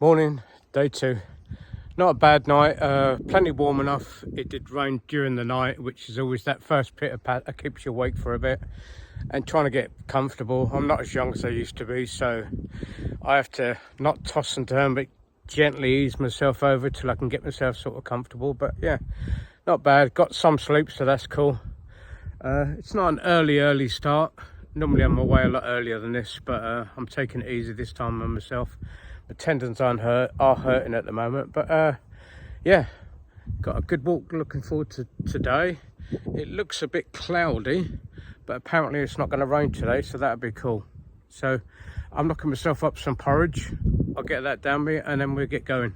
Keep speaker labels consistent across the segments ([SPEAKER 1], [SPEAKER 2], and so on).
[SPEAKER 1] Morning, day 2. Not a bad night, plenty warm enough. It did rain during the night, which is always that first pitter patter keeps you awake for a bit and trying to get comfortable. I'm not as young as I used to be, so I have to not toss and turn but gently ease myself over till I can get myself sort of comfortable. But yeah, not bad. Got some sleep, so that's cool. It's not an early start. Normally I'm away a lot earlier than this, but I'm taking it easy this time on myself. My tendons are hurting at the moment, but yeah, got a good walk. Looking forward to today. It looks a bit cloudy, but apparently it's not going to rain today, so that'd be cool. So I'm knocking myself up some porridge. I'll get that down me and then we'll get going.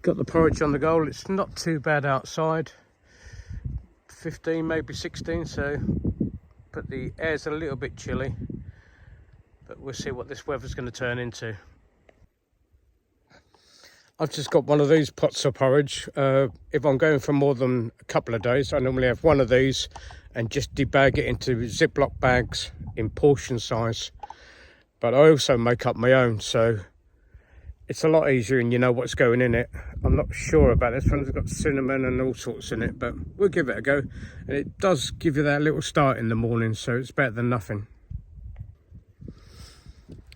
[SPEAKER 1] Got the porridge on the go. It's not too bad outside, 15 maybe 16, so but the air's a little bit chilly, but we'll see what this weather's going to turn into. I've just got one of these pots of porridge. If I'm going for more than a couple of days, I normally have one of these and just debag it into Ziploc bags in portion size, but I also make up my own, so it's a lot easier and you know what's going in it. I'm not sure about this one. It's got cinnamon and all sorts in it, but we'll give it a go. And it does give you that little start in the morning, so it's better than nothing.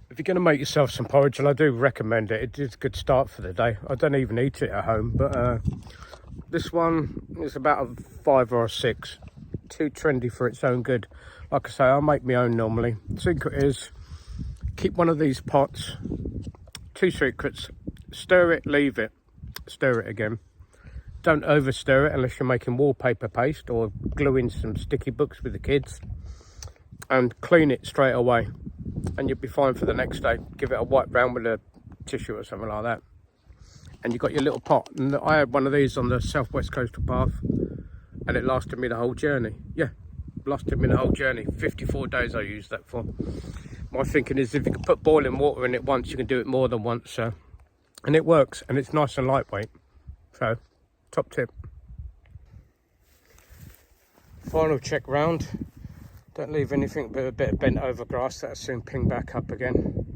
[SPEAKER 1] If you're going to make yourself some porridge, and I do recommend it, it is a good start for the day. I don't even eat it at home, but this one is about a 5 or a 6. Too trendy for its own good. Like I say, I make my own normally. The secret is keep one of these pots. 2 secrets: stir it, leave it, stir it again. Don't over stir it unless you're making wallpaper paste or gluing some sticky books with the kids, and clean it straight away and you'll be fine for the next day. Give it a wipe round with a tissue or something like that, and you've got your little pot. And I had one of these on the southwest coastal path and it lasted me the whole journey. Yeah, lasted me the whole journey. 54 days I used that for. My thinking is if you can put boiling water in it once, you can do it more than once. And it works, and it's nice and lightweight. So, top tip. Final check round. Don't leave anything but a bit of bent over grass. That'll soon ping back up again.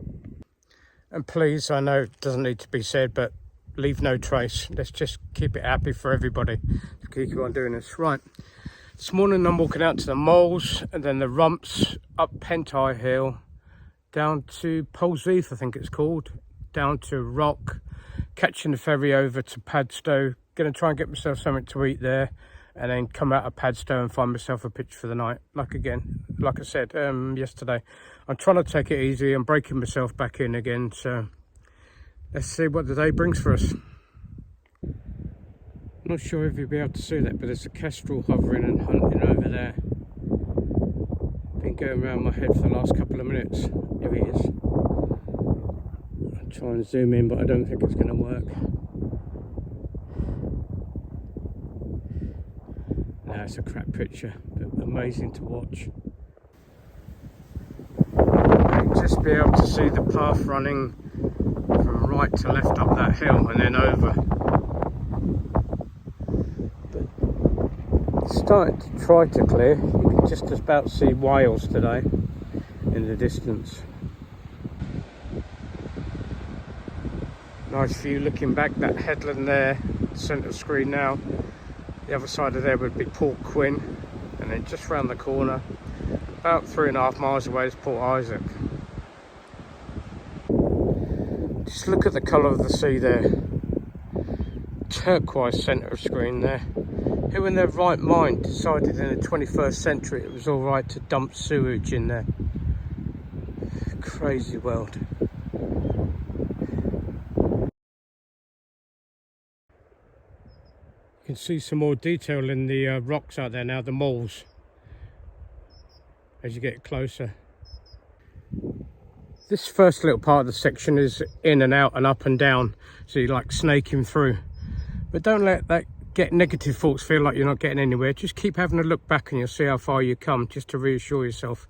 [SPEAKER 1] And please, I know it doesn't need to be said, but leave no trace. Let's just keep it happy for everybody. To keep on doing this. Right. This morning I'm walking out to the moles and then the rumps, up Pentire Hill, down to Poles Heath, I think it's called, down to Rock, catching the ferry over to Padstow. Going to try and get myself something to eat there, and then come out of Padstow and find myself a pitch for the night. Like I said yesterday, I'm trying to take it easy. I'm breaking myself back in again, so let's see what the day brings for us. Not sure if you'll be able to see that, but there's a kestrel hovering and hunting over there. Been going around my head for the last couple of minutes. Here he is. I'll try and zoom in, but I don't think it's going to work. No, it's a crap picture, but amazing to watch. You'll just be able to see the path running from right to left up that hill and then over. Starting to try to clear. You can just about see whales today in the distance. Nice view looking back, that headland there, centre screen now. The other side of there would be Porthcothan, and then just round the corner, about 3.5 miles away, is Port Isaac. Just look at the colour of the sea there. Turquoise centre of screen there. Who in their right mind decided in the 21st century it was alright to dump sewage in there? Crazy world. You can see some more detail in the rocks out there now, the moles, as you get closer. This first little part of the section is in and out and up and down, so you're like snaking through. But don't let that get negative thoughts feel like you're not getting anywhere. Just keep having a look back and you'll see how far you come, just to reassure yourself,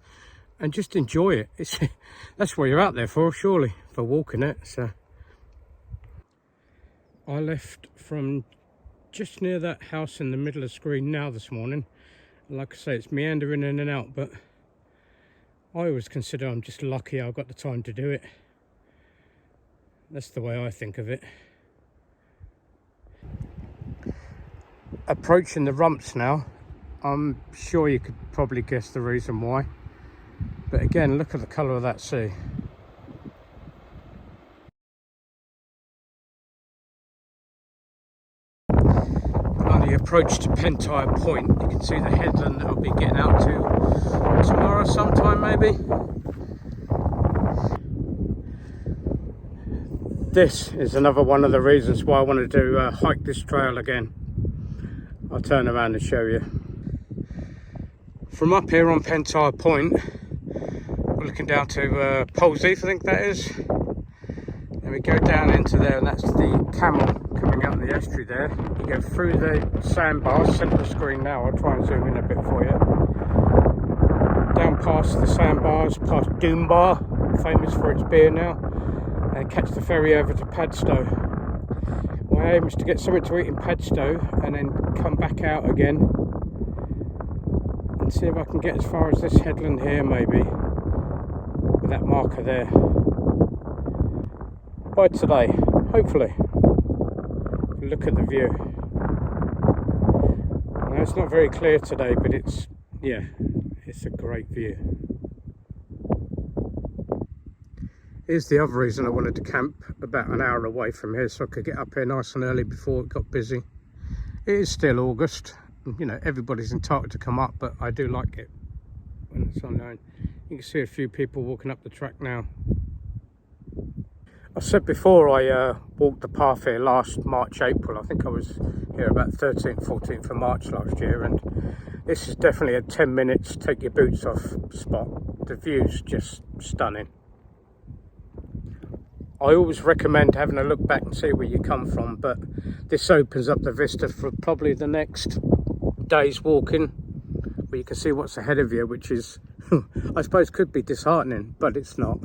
[SPEAKER 1] and just enjoy it. That's what you're out there for, surely, for walking it. So I left from just near that house in the middle of the screen now this morning. Like I say, it's meandering in and out, but I always consider I'm just lucky I've got the time to do it. That's the way I think of it. Approaching the rumps now. I'm sure you could probably guess the reason why. But again, look at the colour of that sea. On the approach to Pentire Point, you can see the headland that I'll be getting out to tomorrow sometime maybe. This is another one of the reasons why I wanted to hike this trail again. I'll turn around and show you. From up here on Pentire Point, we're looking down to Porthcothan, I think that is. Then we go down into there, and that's the camel coming out the estuary there. You go through the sandbars, centre screen now, I'll try and zoom in a bit for you. Down past the sandbars, past Doombar, famous for its beer now, and catch the ferry over to Padstow. My aim is to get something to eat in Padstow and then come back out again and see if I can get as far as this headland here maybe, with that marker there, by today, hopefully. Look at the view. Now, it's not very clear today, but it's a great view. Here's the other reason I wanted to camp about an hour away from here, so I could get up here nice and early before it got busy. It is still August. You know, everybody's entitled to come up, but I do like it when it's unknown. You can see a few people walking up the track now. I said before I walked the path here last March, April. I think I was here about 13th, 14th of March last year, and this is definitely a 10 minutes take your boots off spot. The view's just stunning. I always recommend having a look back and see where you come from, but this opens up the vista for probably the next day's walking, where you can see what's ahead of you, which is, I suppose, could be disheartening, but it's not.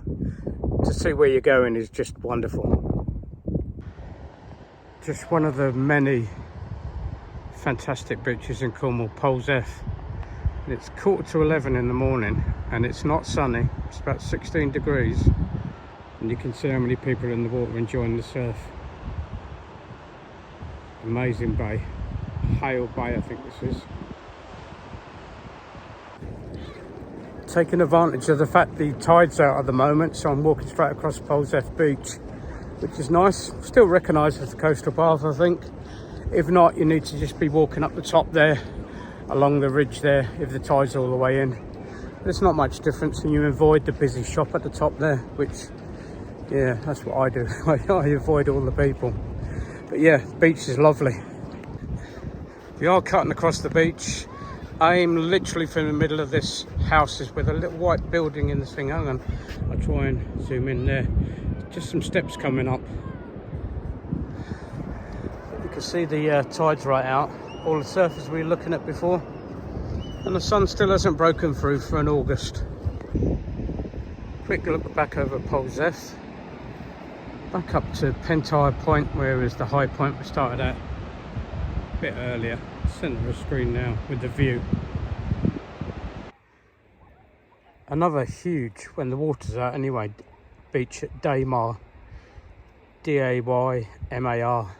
[SPEAKER 1] To see where you're going is just wonderful. Just one of the many fantastic beaches in Cornwall, Porthcothan. It's 11:15 in the morning and it's not sunny. It's about 16 degrees. And you can see how many people are in the water enjoying the surf. Amazing bay. Hale Bay, I think this is. Taking advantage of the fact the tide's out at the moment, so I'm walking straight across Porthcothan Beach, which is nice. Still recognised as the coastal path, I think. If not, you need to just be walking up the top there, along the ridge there, if the tide's all the way in. There's not much difference, and you avoid the busy shop at the top there, which, yeah, that's what I do. I avoid all the people. But yeah, the beach is lovely. We are cutting across the beach. I'm literally from the middle of this houses with a little white building in this thing. Hang on, I'll try and zoom in there. Just some steps coming up. You can see the tide's right out. All the surfers we were looking at before. And the sun still hasn't broken through for an August. Quick look back over Porthcothan. Back up to Pentire Point, where is the high point we started at a bit earlier. Centre of the screen now with the view. Another huge, when the water's out anyway, beach at Daymar. D-A-Y-M-A-R.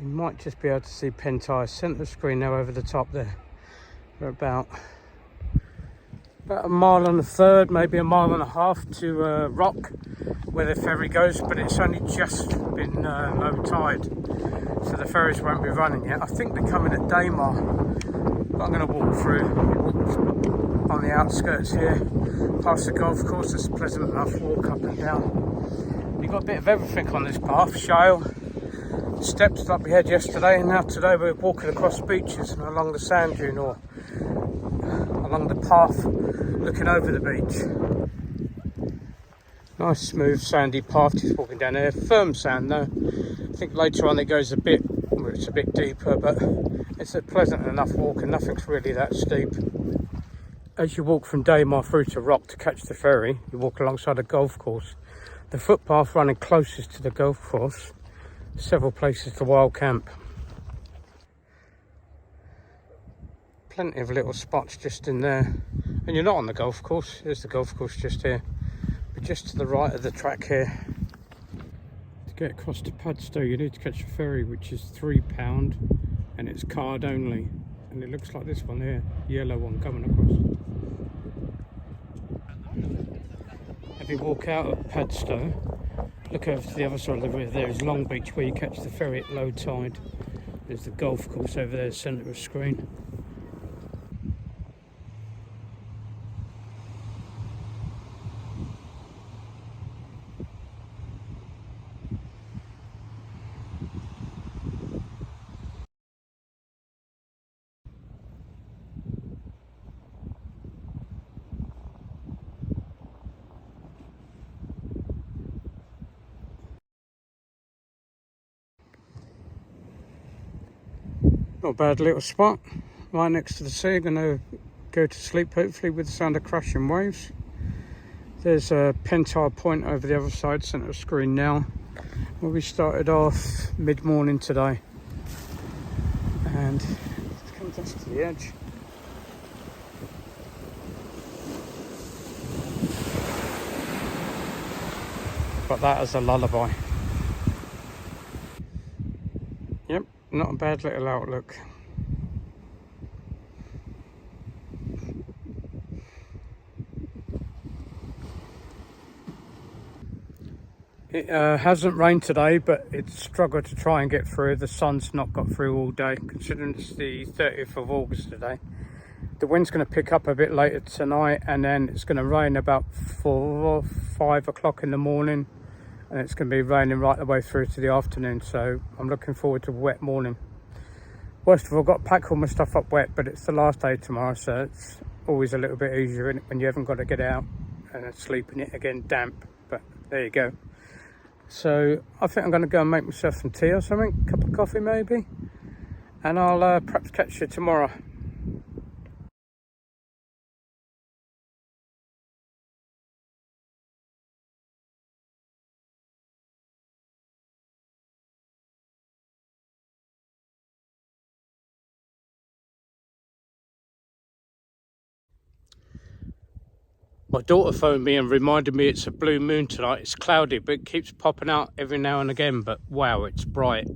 [SPEAKER 1] You might just be able to see Pentire centre of the screen now over the top there. We're about a mile and a third, maybe a mile and a half to Rock, where the ferry goes, but it's only just been low tide, so the ferries won't be running yet. I think they're coming at Daymar, but I'm going to walk through on the outskirts here, past the golf course. It's a pleasant enough walk up and down. You've got a bit of everything on this path: shale, steps like we had yesterday, and now today we're walking across beaches and along the sand dune, or along the path looking over the beach. Nice smooth sandy path just walking down there. Firm sand though. I think later on it goes a bit, where it's a bit deeper, but it's a pleasant enough walk and nothing's really that steep. As you walk from Daymar through to Rock to catch the ferry, you walk alongside a golf course. The footpath running closest to the golf course, several places to wild camp. plenty of little spots just in there. And you're not on the golf course. There's the golf course just here. But just to the right of the track here. To get across to Padstow, you need to catch a ferry, which is £3, and it's card only. And it looks like this one here, yellow one coming across. If you walk out of Padstow, look over to the other side of the river, there is Long Beach, where you catch the ferry at low tide. There's the golf course over there, centre of screen. Not a bad little spot, right next to the sea. Going to go to sleep hopefully with the sound of crashing waves. There's a Pentire Point over the other side, centre of screen now, where we started off mid-morning today. And it's come just to the edge. Got that as a lullaby. Yep, not a bad little outlook. It hasn't rained today, but it's struggled to try and get through. The sun's not got through all day, considering it's the 30th of August today. The wind's going to pick up a bit later tonight, and then it's going to rain about 4 or 5 o'clock in the morning, and it's going to be raining right the way through to the afternoon. So I'm looking forward to a wet morning. Worst of all, I've got to pack all my stuff up wet, but it's the last day tomorrow, so it's always a little bit easier, isn't it, when you haven't got to get out and sleep in it again damp. But there you go. So I think I'm going to go and make myself some tea or something, a cup of coffee maybe, and I'll perhaps catch you tomorrow. My daughter phoned me and reminded me it's a blue moon tonight. It's cloudy, but it keeps popping out every now and again, but wow, it's bright.